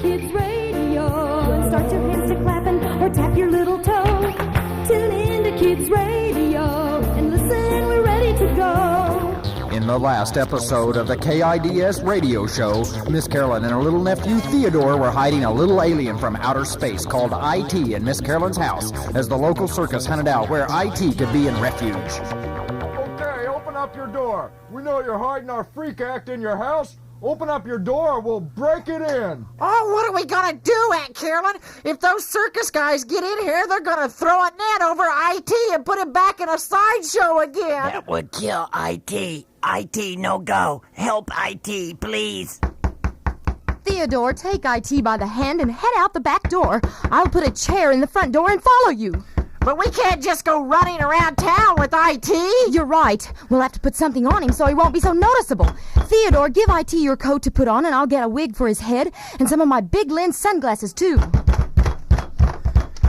Kids Radio. Start your hands to clapping or tap your little toe. Tune in to Kids Radio and listen, we're ready to go. In the last episode of the KIDS radio show, Miss Carolyn and her little nephew Theodore were hiding a little alien from outer space called IT in Miss Carolyn's house as the local circus hunted out where IT could be in refuge. Okay, open up your door. We know you're hiding our freak act in your house. Open up your door or we'll break it in. Oh, what are we gonna do, Aunt Carolyn? If those circus guys get in here, they're gonna throw a net over IT and put it back in a sideshow again. That would kill IT. IT, no go. Help IT, please. Theodore, take IT by the hand and head out the back door. I'll put a chair in the front door and follow you. But we can't just go running around town with IT. You're right. We'll have to put something on him so he won't be so noticeable. Theodore, give IT your coat to put on and I'll get a wig for his head and some of my big lens sunglasses, too.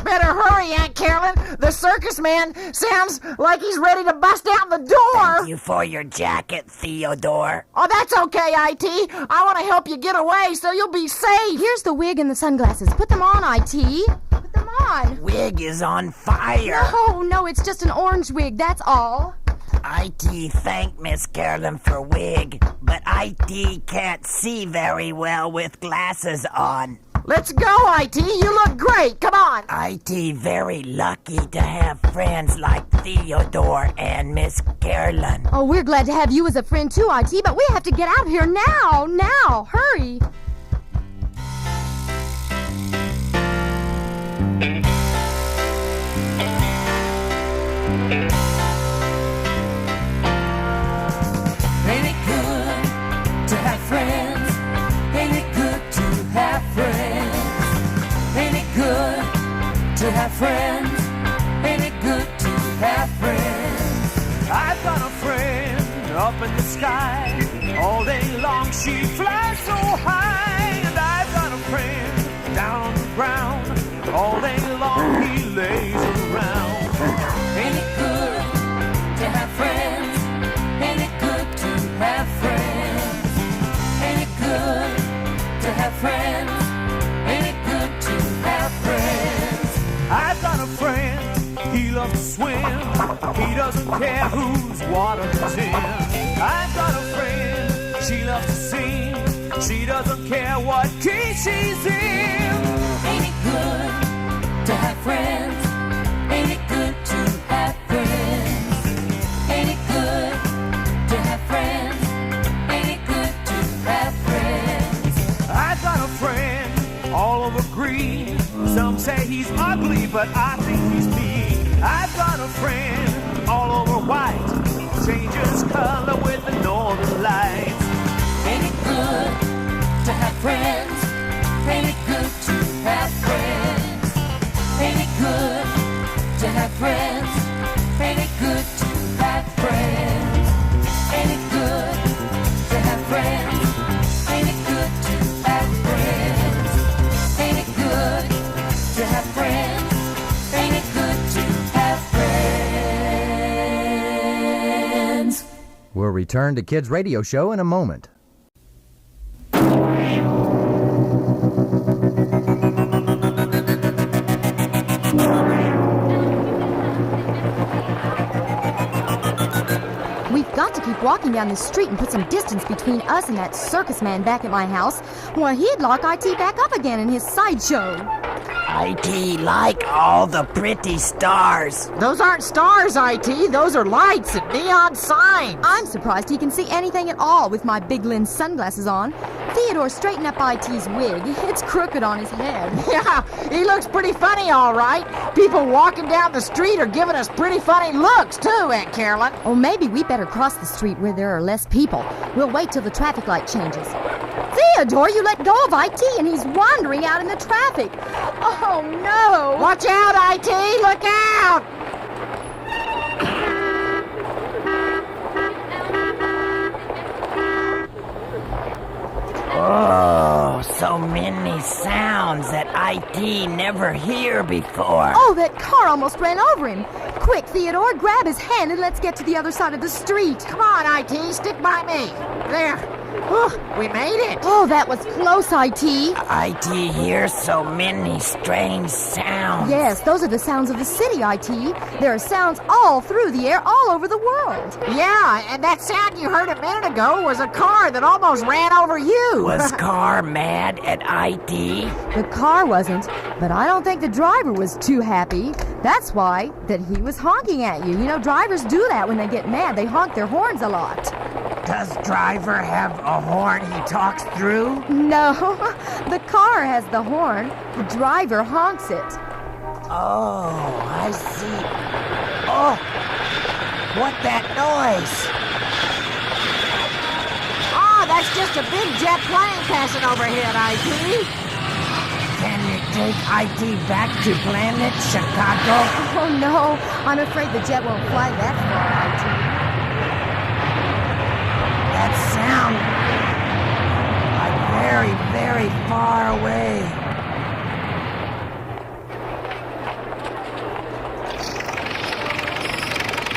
Better hurry, Aunt Carolyn. The circus man sounds like he's ready to bust out the door. Thank you for your jacket, Theodore. Oh, that's okay, IT. I want to help you get away so you'll be safe. Here's the wig and the sunglasses. Put them on, IT. Put them on. Wig is on fire. No, it's just an orange wig, that's all. IT thank Miss Carolyn for wig, but IT can't see very well with glasses on. Let's go, IT. You look great. Come on. IT very lucky to have friends like Theodore and Miss Carolyn. Oh, we're glad to have you as a friend too, IT, but we have to get out of here now. Now, hurry. Ain't it good to have friends? Ain't it good to have friends? Ain't it good to have friends? Ain't it good to have friends? I've got a friend up in the sky. All day long she flies so high. And I've got a friend down on the ground. All day long he lays around. Ain't it good to have friends? Ain't it good to have friends? Ain't it good to have friends? Ain't it good to have friends? I've got a friend, he loves to swim. He doesn't care whose water he's in. I've got a friend, she loves to sing. She doesn't care what key she's in. Ain't it good to have friends? Ain't it good to have friends? Ain't it good to have friends? Ain't it good to have friends? I've got a friend all over green. Some say he's ugly, but I think he's mean. I've got a friend all over white. Changes color with the northern lights. Ain't it good to have friends? Ain't it good to have friends? Ain't it good to have friends? Ain't it good to have friends? Ain't it good to have friends? Ain't it good to have friends? Ain't it good to have friends? Ain't it good to have friends? We'll return to Kids Radio Show in a moment. We've got to keep walking down the street and put some distance between us and that circus man back at my house. Well, he'd lock IT back up again in his sideshow. IT like all the pretty stars. Those aren't stars, IT. Those are lights and neon signs. I'm surprised he can see anything at all with my big lens sunglasses on. Theodore, straighten up IT's wig. It's crooked on his head. Yeah, he looks pretty funny, all right. People walking down the street are giving us pretty funny looks, too, Aunt Carolyn. Oh, maybe we better cross the street where there are less people. We'll wait till the traffic light changes. Theodore, you let go of IT and he's wandering out in the traffic. Oh, no. Watch out, IT. Look out. Oh, so many sounds that IT never hear before. Oh, that car almost ran over him. Quick, Theodore, grab his hand and let's get to the other side of the street. Come on, IT. Stick by me. There. We made it. Oh, that was close, IT. IT hears so many strange sounds. Yes, those are the sounds of the city, IT. There are sounds all through the air, all over the world. Yeah, and that sound you heard a minute ago was a car that almost ran over you. Was Carr mad at IT? The car wasn't, but I don't think the driver was too happy. That's why that he was honking at you. You know, drivers do that when they get mad. They honk their horns a lot. Does driver have a horn he talks through? No, the car has the horn. The driver honks it. Oh, I see. Oh, what that noise? Oh, that's just a big jet plane passing overhead, IT. Can you take IT back to planet Chicago? Oh, no, I'm afraid the jet won't fly that far, IT. That sound like very, very far away.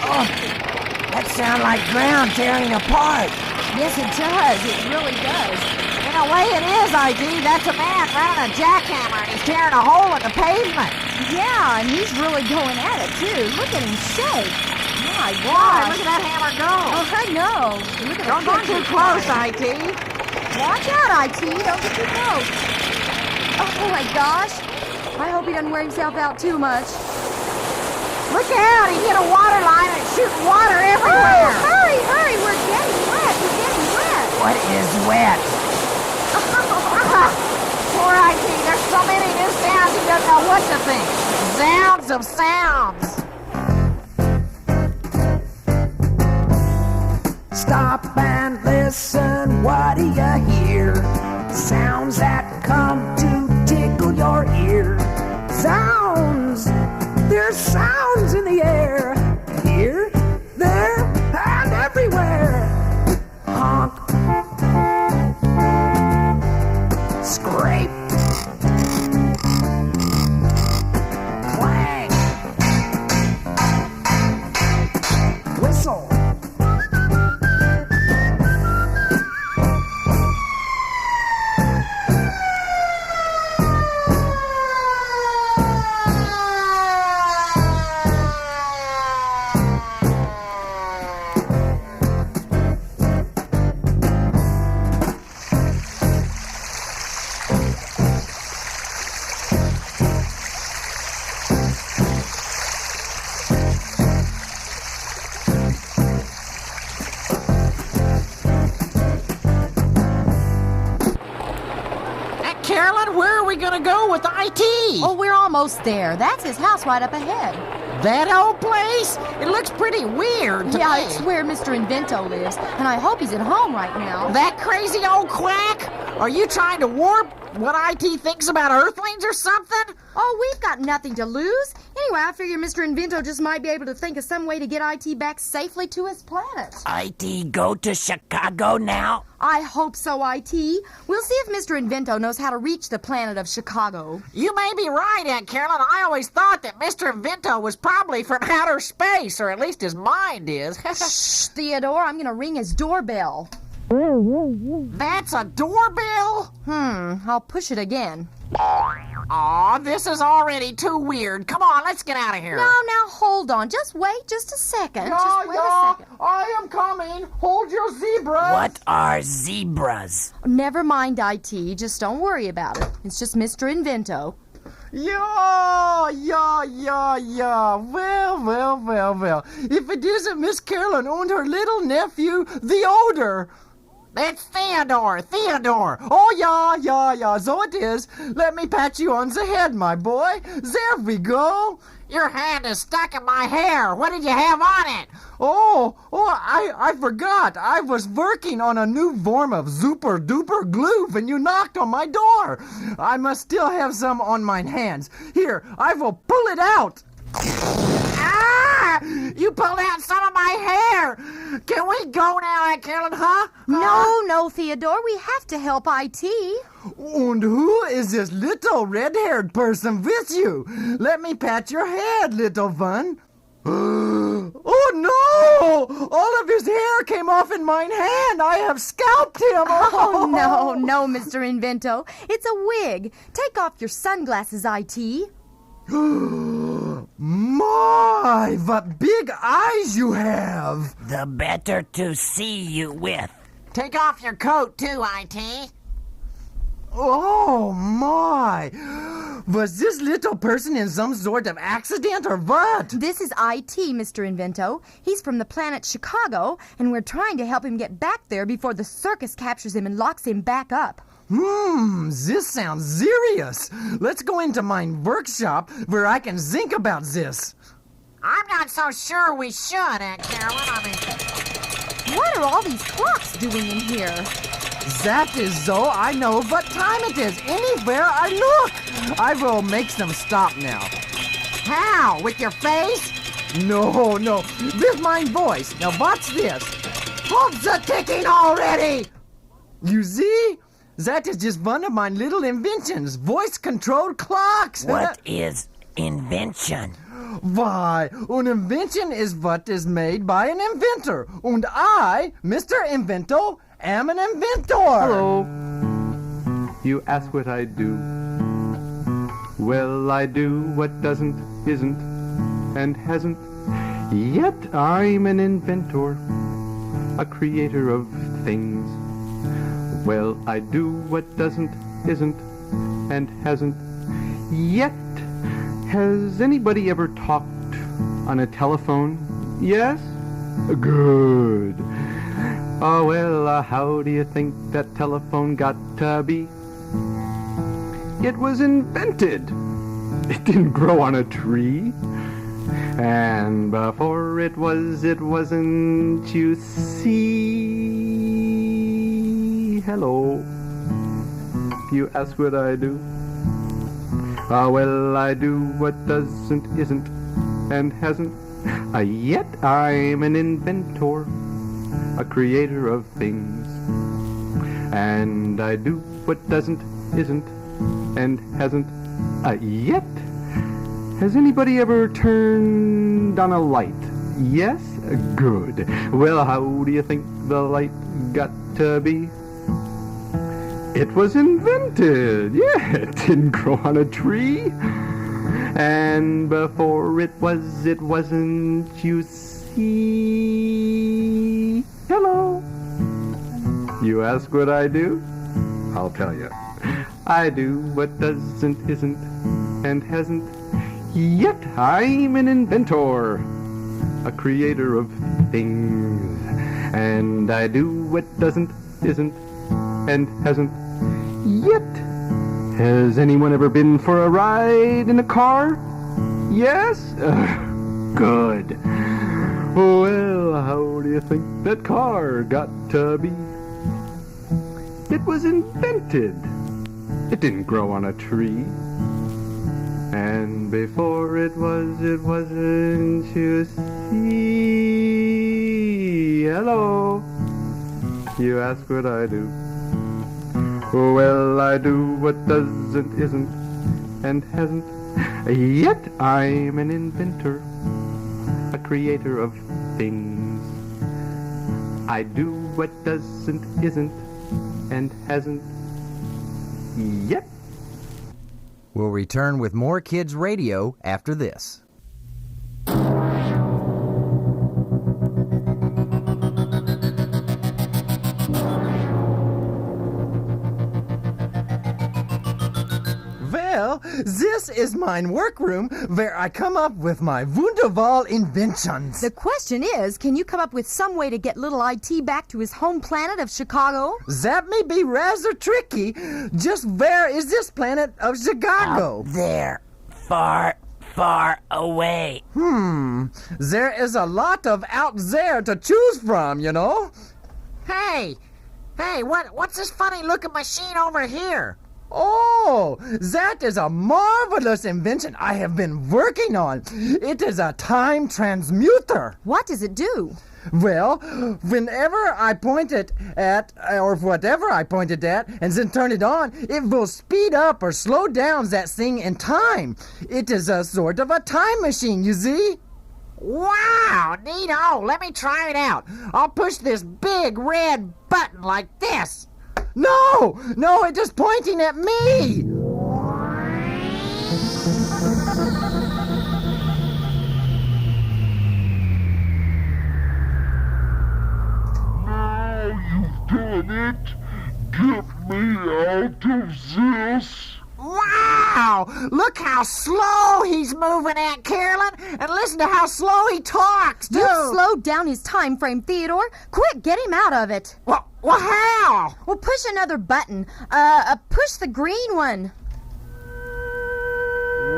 Oh, that sounds like ground tearing apart. Yes, it does. It really does. In a way it is, ID. That's a man running a jackhammer and he's tearing a hole in the pavement. Yeah, and he's really going at it, too. Look at him shake. My Boy, gosh. look at that hammer go. Oh, I know. Look at Don't the get too close, IT. Watch out, IT. Don't get too close. Oh, my gosh. I hope he doesn't wear himself out too much. Look out, he hit a water line and it's shooting water everywhere. Oh, hurry, hurry. We're getting wet. We're getting wet. What is wet? Poor IT, there's so many new sounds he doesn't know what to think. Sounds of sounds. Stop and listen, what do you hear? Sounds that come to tickle your ear. Sounds, there's sounds in the air. Here, there, and everywhere. Honk. Scrape. Clang. Whistle. Carolyn, where are we going to go with IT? Oh, we're almost there. That's his house right up ahead. That old place? It looks pretty weird to Yeah, me. it's where Mr. Invento lives, and I hope he's at home right now. That crazy old quack? Are you trying to warp what IT thinks about Earthlings or something? Oh, we've got nothing to lose. Anyway, I figure Mr. Invento just might be able to think of some way to get IT back safely to his planet. IT go to Chicago now? I hope so, IT. We'll see if Mr. Invento knows how to reach the planet of Chicago. You may be right, Aunt Carolyn. I always thought that Mr. Invento was probably from outer space, or at least his mind is. Shh, Theodore, I'm going to ring his doorbell. That's a doorbell? I'll push it again. Aw, this is already too weird. Come on, let's get out of here. No, now hold on. Just wait just a second. Just wait a second. I am coming. Hold your zebras. What are zebras? Never mind, IT. Just don't worry about it. It's just Mr. Invento. Yeah. Well. If it isn't Miss Carolyn and her little nephew, Theodore. It's Theodore. Oh, yeah. So it is. Let me pat you on the head, my boy. There we go. Your hand is stuck in my hair. What did you have on it? I forgot. I was working on a new form of super duper glue when you knocked on my door. I must still have some on my hands. Here, I will pull it out. Ah! You pulled out some of my hair. Can we go now, Aunt Carolyn, huh? No, Theodore. We have to help IT. And who is this little red-haired person with you? Let me pat your head, little one. Oh no! All of his hair came off in mine hand. I have scalped him. Oh, no, Mr. Invento. It's a wig. Take off your sunglasses, IT. My, what big eyes you have! The better to see you with. Take off your coat, too, IT. Oh my! Was this little person in some sort of accident or what? This is IT, Mr. Invento. He's from the planet Chicago, and we're trying to help him get back there before the circus captures him and locks him back up. This sounds serious. Let's go into my workshop where I can think about this. I'm not so sure we should, Carolyn. What are all these clocks doing in here? That is so I know what time it is anywhere I look. I will make them stop now. How? With your face? No, with my voice. Now watch this. Hold the ticking already! You see? That is just one of my little inventions, voice-controlled clocks. What is invention? Why, an invention is what is made by an inventor. And I, Mr. Invento, am an inventor. Hello. You ask what I do. Well, I do what doesn't, isn't, and hasn't. Yet I'm an inventor, a creator of things. Well, I do what doesn't, isn't, and hasn't. Yet, has anybody ever talked on a telephone? Yes? Good. Oh, well, how do you think that telephone got to be? It was invented. It didn't grow on a tree. And before it wasn't, you see. Hello. You ask what I do? Well, I do what doesn't, isn't, and hasn't. Yet I'm an inventor, a creator of things. And I do what doesn't, isn't, and hasn't. Yet. Has anybody ever turned on a light? Yes? Good. Well, how do you think the light got to be? It was invented. Yeah, it didn't grow on a tree. And before it wasn't, you see. Hello. You ask what I do? I'll tell you. I do what doesn't, isn't, and hasn't. Yet I'm an inventor, a creator of things. And I do what doesn't, isn't, and hasn't. Yet, has anyone ever been for a ride in a car? Yes? Good. Well, how do you think that car got to be? It was invented. It didn't grow on a tree. And before it wasn't, you see. Hello. You ask what I do. Well, I do what doesn't, isn't, and hasn't. Yet I'm an inventor, a creator of things. I do what doesn't, isn't, and hasn't. Yet. We'll return with more Kids Radio after this. Well, this is mine workroom where I come up with my wunderbar inventions. The question is, can you come up with some way to get little IT back to his home planet of Chicago? That may be rather tricky. Just where is this planet of Chicago? Out there. Far, far away. There is a lot of out there to choose from, you know. Hey, what's this funny looking machine over here? Oh, that is a marvelous invention I have been working on. It is a time transmuter. What does it do? Well, whenever I point it at, or whatever I point it at, and then turn it on, it will speed up or slow down that thing in time. It is a sort of a time machine, you see? Wow, neato. Let me try it out. I'll push this big red button like this. No, it is pointing at me. Done it! Get me out of this! Wow! Look how slow he's moving at, Carolyn, and listen to how slow he talks, too. You slowed down his time frame, Theodore. Quick, get him out of it. Well, how? Well, push another button. Push the green one.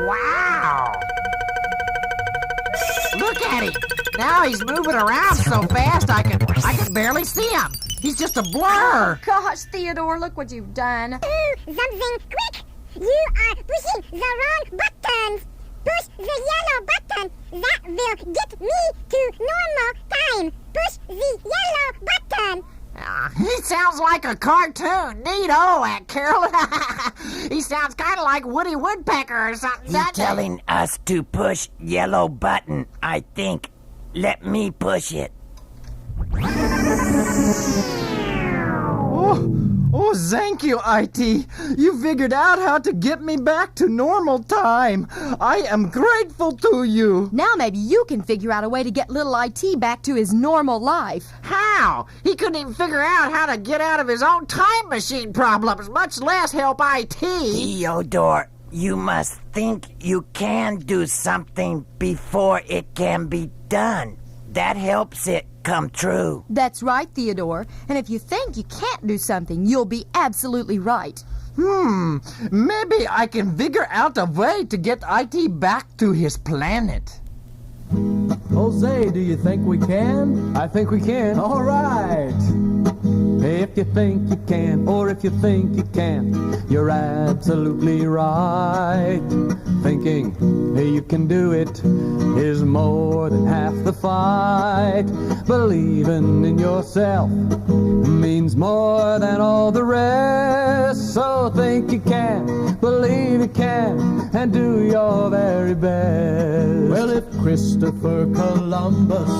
Wow! Look at him! Now he's moving around so fast I can barely see him. He's just a blur. Gosh, Theodore, look what you've done. Do something quick! You are pushing the wrong buttons! Push the yellow button! That will get me to normal time! Push the yellow button! He sounds like a cartoon. Neato, Aunt Carolyn. He sounds kind of like Woody Woodpecker or something. He's telling us to push yellow button, I think. Let me push it. Oh, thank you, IT. You figured out how to get me back to normal time. I am grateful to you. Now maybe you can figure out a way to get little IT back to his normal life. How? He couldn't even figure out how to get out of his own time machine problems, much less help IT. Theodore, you must think you can do something before it can be done. That helps it come true. That's right, Theodore. And if you think you can't do something, you'll be absolutely right. Maybe I can figure out a way to get IT back to his planet. Jose, do you think we can? I think we can. All right. If you think you can, or if you think you can't, you're absolutely right. Thinking you can do it is more than half the fight. Believing in yourself means more than all the rest. So think you can, believe you can, and do your very best. Well, if Christopher Columbus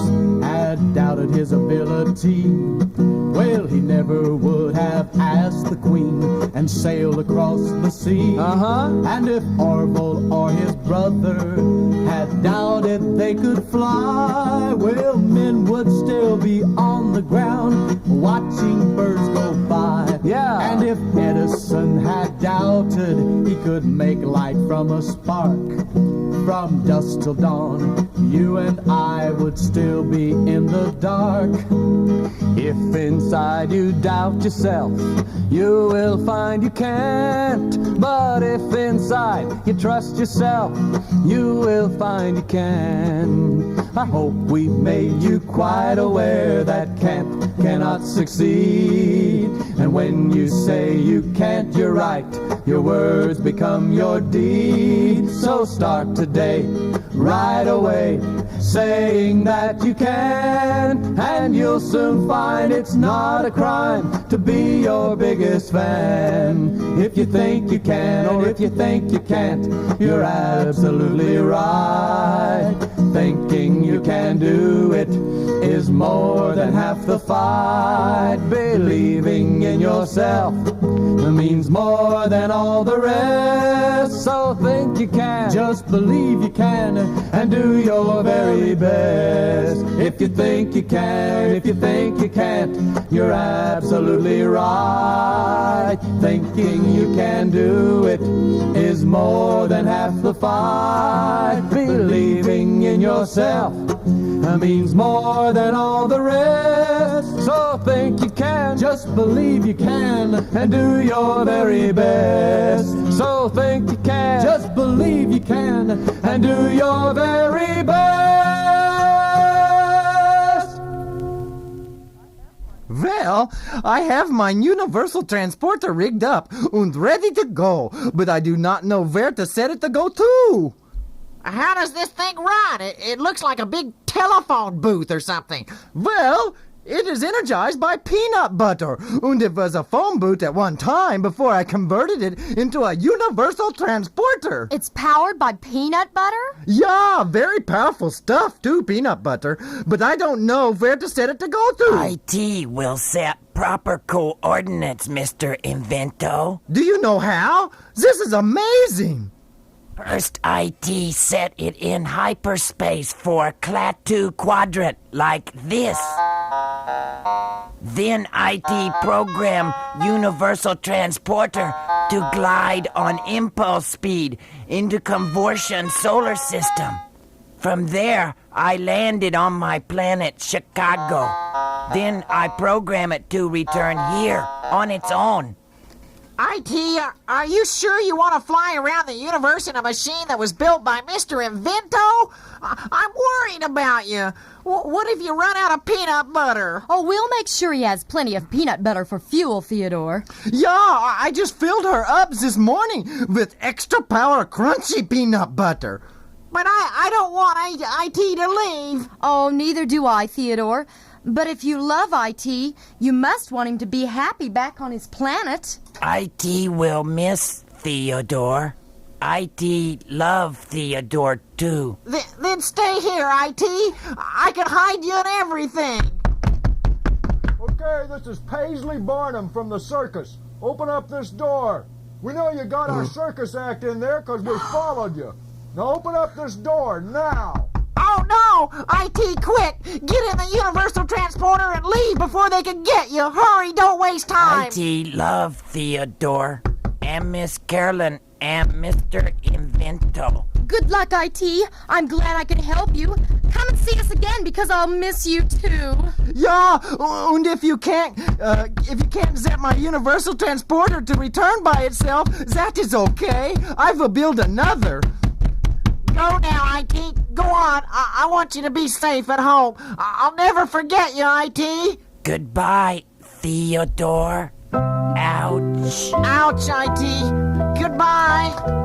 had doubted his ability, well, he never would have asked the Queen and sailed across the sea. And if Orville or his brother had doubted they could fly, well, men would still be on the ground watching birds go by. Yeah. And if Edison had doubted he could make light from a spark, from dusk till dawn, you and I would still be in the dark. If inside you doubt yourself, you will find you can't. But if inside you trust yourself, you will find you can. I hope we've made you quite aware that cannot succeed. And when you say you can't, you're right. Your words become your deeds. So start today, right away, saying that you can. And you'll soon find it's not a crime to be your biggest fan. If you think you can, or if you think you can't, you're absolutely right. Thinking you can do it is more than half the fight. Believing in yourself means more than all the rest. So think you can, just believe you can, and do your very best. If you think you can, if you think you can't, you're absolutely right. Thinking you can do it is more than half the fight. Believing in yourself means more than all the rest. So think you can, just believe you can, and do your very best. So think you can, just believe you can, and do your very best. Well, I have my universal transporter rigged up and ready to go, but I do not know where to set it to go to. How does this thing run? It looks like a big telephone booth or something. Well, It is energized by peanut butter, and it was a phone booth at one time before I converted it into a universal transporter. It's powered by peanut butter? Yeah, very powerful stuff too, peanut butter, but I don't know where to set it to go to. IT will set proper coordinates, Mr. Invento. Do you know how? This is amazing. First, IT set it in hyperspace for Klaatu quadrant, like this. Then IT program Universal Transporter to glide on impulse speed into Convortion solar system. From there, I landed on my planet Chicago. Then I program it to return here on its own. IT, are you sure you want to fly around the universe in a machine that was built by Mr. Invento? I'm worried about you. What if you run out of peanut butter? Oh, we'll make sure he has plenty of peanut butter for fuel, Theodore. Yeah, I just filled her up this morning with extra power crunchy peanut butter. But I don't want IT to leave. Oh, neither do I, Theodore. But if you love IT, you must want him to be happy back on his planet. IT will miss Theodore. IT love Theodore too. Then stay here, IT. I can hide you in everything. Okay, this is Paisley Barnum from the circus. Open up this door. We know you got our circus act in there because we followed you. Now open up this door, now. Oh no! IT, quick! Get in the Universal Transporter and leave before they can get you! Hurry, don't waste time! IT love Theodore and Miss Carolyn and Mr. Invento. Good luck, IT. I'm glad I could help you. Come and see us again because I'll miss you too. Yeah, and if you can't set my Universal Transporter to return by itself, that is okay. I will build another. Go now, IT. Go on. I want you to be safe at home. I'll never forget you, IT. Goodbye, Theodore. Ouch. Ouch, IT. Goodbye.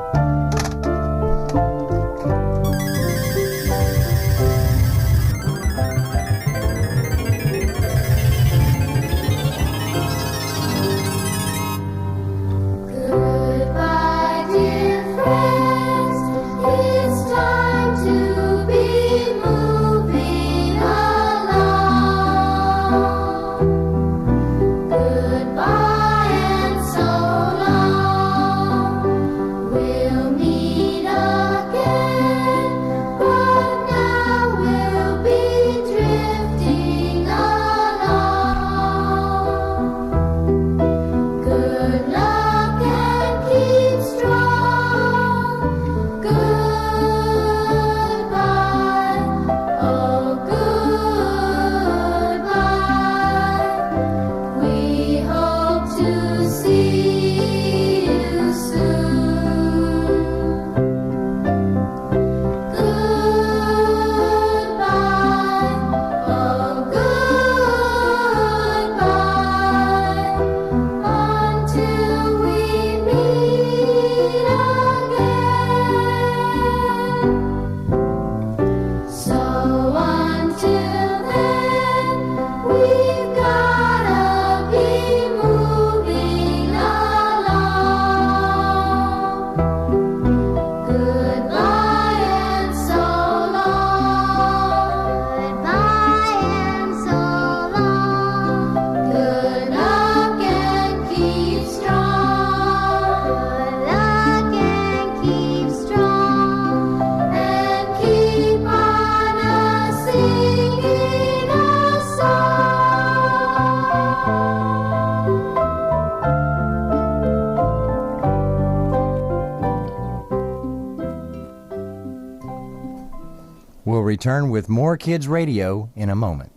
We'll return with more Kids Radio in a moment.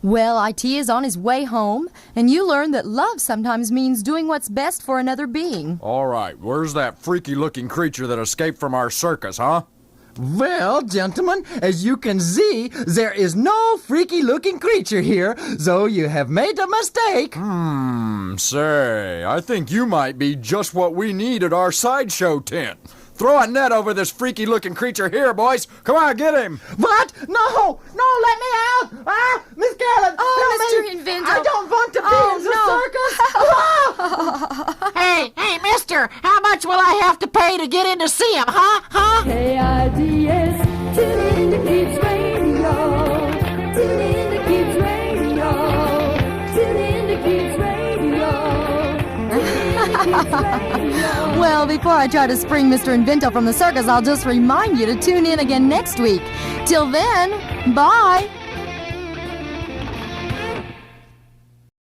Well, IT is on his way home, and you learn that love sometimes means doing what's best for another being. All right, where's that freaky-looking creature that escaped from our circus, huh? Well, gentlemen, as you can see, there is no freaky-looking creature here, so you have made a mistake. Say, I think you might be just what we need at our sideshow tent. Throw a net over this freaky-looking creature here, boys. Come on, get him. What? No, let me out! Ah, Miss Carolyn, Oh, help Mr. me. Invento. I don't want to be in the circus. Hey, mister, how much will I have to pay to get in to see him, huh? KIDS, tune in to Kids Radio. Tune in to Kids Radio. Tune in to Kids Radio. Well, before I try to spring Mr. Invento from the circus, I'll just remind you to tune in again next week. Till then, bye.